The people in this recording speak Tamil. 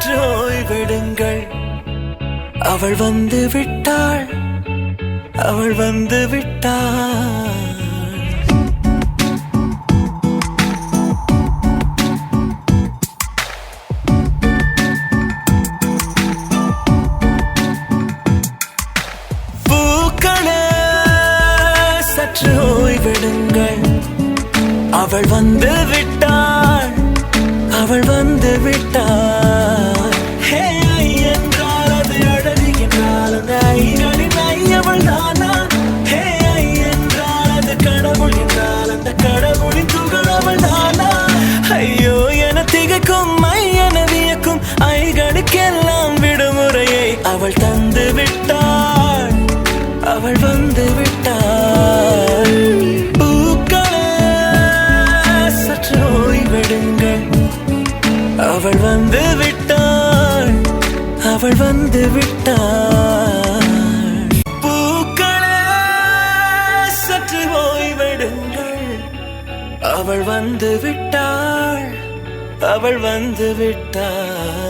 சற்று ஓய்வெடுங்கள். அவள் வந்து விட்டாள், அவள் வந்து விட்டாள். சற்று ஓய்வெடுங்கள். அவள் வந்து விட்டாள், அவள் வந்து விட்டாள். ஹே ஐ என்றால் அது அழகு என்றால் அந்த ஐகளின் ஐ அவள் தானா? ஹே ஐ என்றால் அது கடவுள் என்றால் அந்த கடவுளின் துகள் அவள் தானா? ஐயோ என திகைக்கும் ஐ என வியக்கும் ஐகளுக்கெல்லாம் விடுமுறையை அவள் தந்து விட்டாள், அவள் வந்து விட்டாள். பூக்களே சற்று ஓய்வெடுங்கள். அவள் வந்து விட்டாள், அவள் வந்து விட்டாள். பூக்களே சற்று ஓய்வெடுங்கள். அவள் வந்து விட்டாள், அவள் வந்து விட்டாள்.